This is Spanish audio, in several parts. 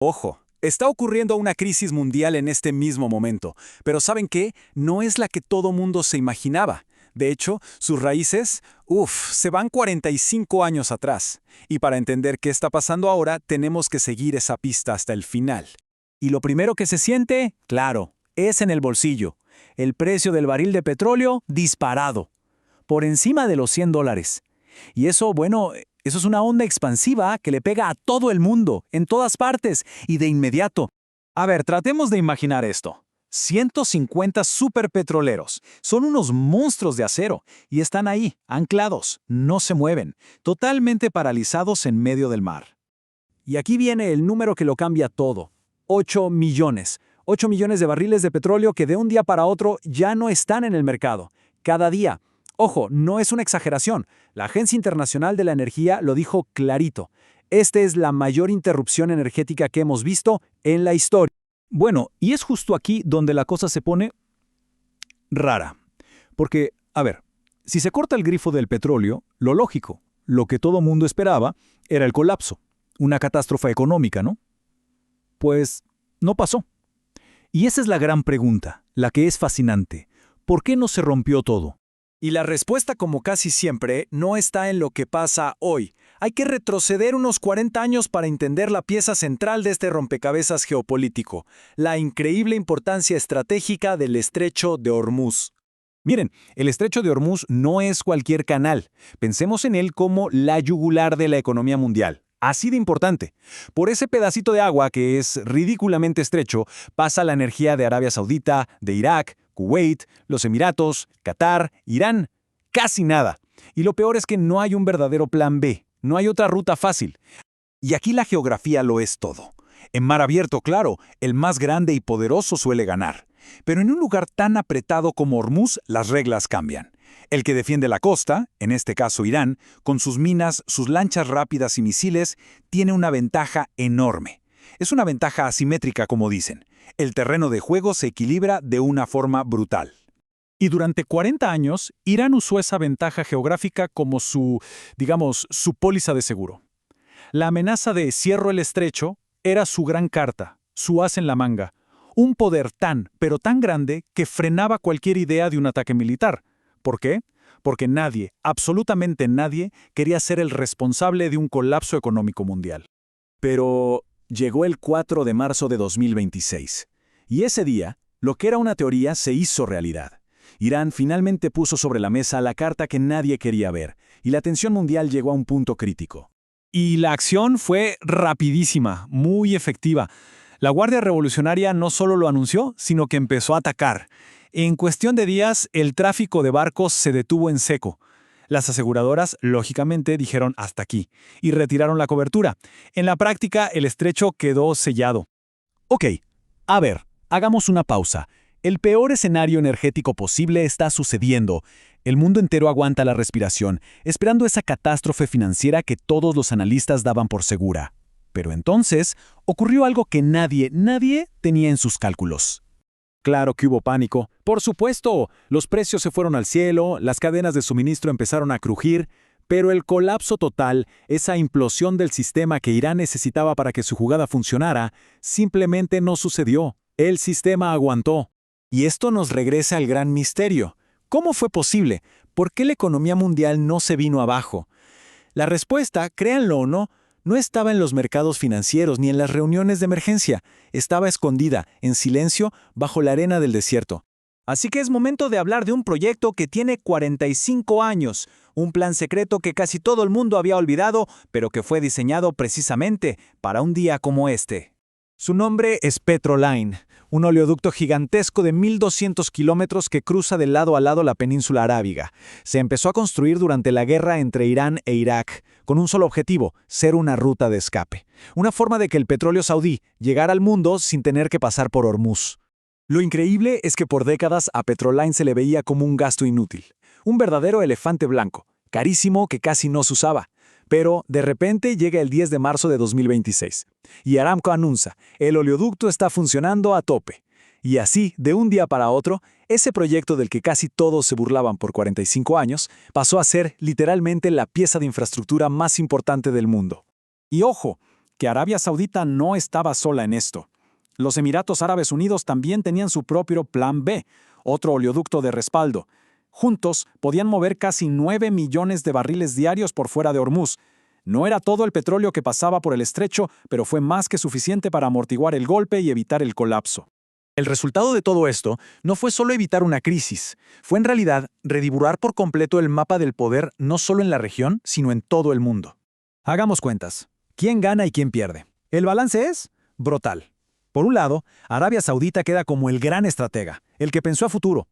Ojo, está ocurriendo una crisis mundial en este mismo momento, pero ¿saben qué? No es la que todo mundo se imaginaba. De hecho, sus raíces, se van 45 años atrás. Y para entender qué está pasando ahora, tenemos que seguir esa pista hasta el final. Y lo primero que se siente, claro, es en el bolsillo. El precio del barril de petróleo disparado, por encima de los $100. Y eso, bueno, eso es una onda expansiva que le pega a todo el mundo, en todas partes, y de inmediato. A ver, tratemos de imaginar esto. 150 superpetroleros. Son unos monstruos de acero y están ahí, anclados, no se mueven, totalmente paralizados en medio del mar. Y aquí viene el número que lo cambia todo. 8 millones. 8 millones de barriles de petróleo que de un día para otro ya no están en el mercado. Cada día. Ojo, no es una exageración. La Agencia Internacional de la Energía lo dijo clarito. Esta es la mayor interrupción energética que hemos visto en la historia. Bueno, y es justo aquí donde la cosa se pone rara. Porque, a ver, si se corta el grifo del petróleo, lo lógico, lo que todo mundo esperaba, era el colapso. Una catástrofe económica, ¿no? Pues no pasó. Y esa es la gran pregunta, la que es fascinante. ¿Por qué no se rompió todo? Y la respuesta, como casi siempre, no está en lo que pasa hoy. Hay que retroceder unos 40 años para entender la pieza central de este rompecabezas geopolítico, la increíble importancia estratégica del Estrecho de Hormuz. Miren, el Estrecho de Hormuz no es cualquier canal. Pensemos en él como la yugular de la economía mundial. Así de importante. Por ese pedacito de agua que es ridículamente estrecho, pasa la energía de Arabia Saudita, de Irak, Kuwait, los Emiratos, Qatar, Irán. Casi nada. Y lo peor es que no hay un verdadero plan B. No hay otra ruta fácil. Y aquí la geografía lo es todo. En mar abierto, claro, el más grande y poderoso suele ganar. Pero en un lugar tan apretado como Hormuz, las reglas cambian. El que defiende la costa, en este caso Irán, con sus minas, sus lanchas rápidas y misiles, tiene una ventaja enorme. Es una ventaja asimétrica, como dicen. El terreno de juego se equilibra de una forma brutal. Y durante 40 años, Irán usó esa ventaja geográfica como su póliza de seguro. La amenaza de cierro el estrecho era su gran carta, su as en la manga. Un poder tan, pero tan grande, que frenaba cualquier idea de un ataque militar. ¿Por qué? Porque nadie, absolutamente nadie, quería ser el responsable de un colapso económico mundial. Pero llegó el 4 de marzo de 2026. Y ese día, lo que era una teoría se hizo realidad. Irán finalmente puso sobre la mesa la carta que nadie quería ver, y la tensión mundial llegó a un punto crítico. Y la acción fue rapidísima, muy efectiva. La Guardia Revolucionaria no solo lo anunció, sino que empezó a atacar. En cuestión de días, el tráfico de barcos se detuvo en seco. Las aseguradoras, lógicamente, dijeron hasta aquí, y retiraron la cobertura. En la práctica, el estrecho quedó sellado. Ok, a ver, hagamos una pausa. El peor escenario energético posible está sucediendo. El mundo entero aguanta la respiración, esperando esa catástrofe financiera que todos los analistas daban por segura. Pero entonces, ocurrió algo que nadie tenía en sus cálculos. Claro que hubo pánico. Por supuesto, los precios se fueron al cielo, las cadenas de suministro empezaron a crujir, pero el colapso total, esa implosión del sistema que Irán necesitaba para que su jugada funcionara, simplemente no sucedió. El sistema aguantó. Y esto nos regresa al gran misterio. ¿Cómo fue posible? ¿Por qué la economía mundial no se vino abajo? La respuesta, créanlo o no estaba en los mercados financieros ni en las reuniones de emergencia. Estaba escondida, en silencio, bajo la arena del desierto. Así que es momento de hablar de un proyecto que tiene 45 años, un plan secreto que casi todo el mundo había olvidado, pero que fue diseñado precisamente para un día como este. Su nombre es Petroline, un oleoducto gigantesco de 1.200 kilómetros que cruza de lado a lado la península arábiga. Se empezó a construir durante la guerra entre Irán e Irak, con un solo objetivo: ser una ruta de escape. Una forma de que el petróleo saudí llegara al mundo sin tener que pasar por Hormuz. Lo increíble es que por décadas a Petroline se le veía como un gasto inútil. Un verdadero elefante blanco, carísimo que casi no se usaba. Pero, de repente, llega el 10 de marzo de 2026. Y Aramco anuncia, el oleoducto está funcionando a tope. Y así, de un día para otro, ese proyecto del que casi todos se burlaban por 45 años, pasó a ser literalmente la pieza de infraestructura más importante del mundo. Y ojo, que Arabia Saudita no estaba sola en esto. Los Emiratos Árabes Unidos también tenían su propio Plan B, otro oleoducto de respaldo. Juntos podían mover casi 9 millones de barriles diarios por fuera de Hormuz. No era todo el petróleo que pasaba por el estrecho, pero fue más que suficiente para amortiguar el golpe y evitar el colapso. El resultado de todo esto no fue solo evitar una crisis, fue en realidad redibujar por completo el mapa del poder no solo en la región, sino en todo el mundo. Hagamos cuentas. ¿Quién gana y quién pierde? El balance es brutal. Por un lado, Arabia Saudita queda como el gran estratega, el que pensó a futuro.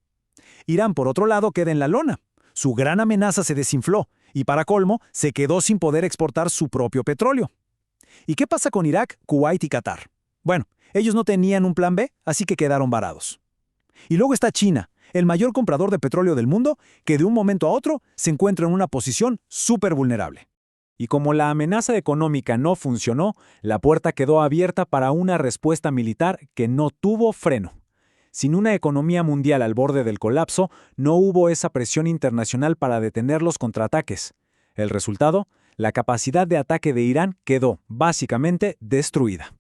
Irán, por otro lado, queda en la lona. Su gran amenaza se desinfló y, para colmo, se quedó sin poder exportar su propio petróleo. ¿Y qué pasa con Irak, Kuwait y Qatar? Bueno, ellos no tenían un plan B, así que quedaron varados. Y luego está China, el mayor comprador de petróleo del mundo, que de un momento a otro se encuentra en una posición súper vulnerable. Y como la amenaza económica no funcionó, la puerta quedó abierta para una respuesta militar que no tuvo freno. Sin una economía mundial al borde del colapso, no hubo esa presión internacional para detener los contraataques. El resultado, la capacidad de ataque de Irán quedó, básicamente, destruida.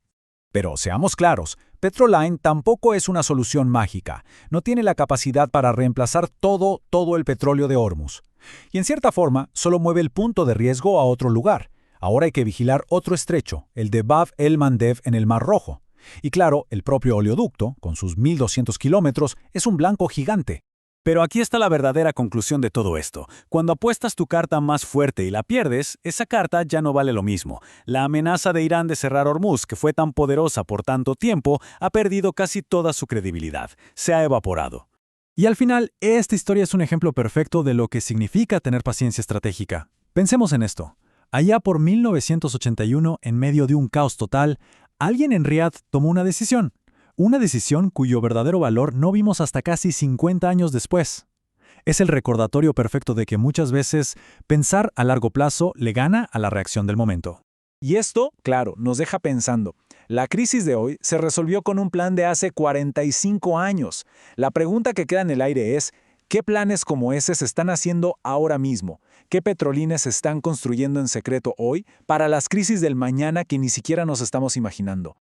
Pero seamos claros, Petroline tampoco es una solución mágica. No tiene la capacidad para reemplazar todo el petróleo de Hormuz. Y en cierta forma, solo mueve el punto de riesgo a otro lugar. Ahora hay que vigilar otro estrecho, el de Bab el-Mandeb en el Mar Rojo. Y claro, el propio oleoducto, con sus 1.200 kilómetros, es un blanco gigante. Pero aquí está la verdadera conclusión de todo esto. Cuando apuestas tu carta más fuerte y la pierdes, esa carta ya no vale lo mismo. La amenaza de Irán de cerrar Hormuz, que fue tan poderosa por tanto tiempo, ha perdido casi toda su credibilidad. Se ha evaporado. Y al final, esta historia es un ejemplo perfecto de lo que significa tener paciencia estratégica. Pensemos en esto. Allá por 1981, en medio de un caos total, alguien en Riad tomó una decisión. Una decisión cuyo verdadero valor no vimos hasta casi 50 años después. Es el recordatorio perfecto de que muchas veces pensar a largo plazo le gana a la reacción del momento. Y esto, claro, nos deja pensando. La crisis de hoy se resolvió con un plan de hace 45 años. La pregunta que queda en el aire es, ¿qué planes como ese se están haciendo ahora mismo? ¿Qué petrolines se están construyendo en secreto hoy para las crisis del mañana que ni siquiera nos estamos imaginando?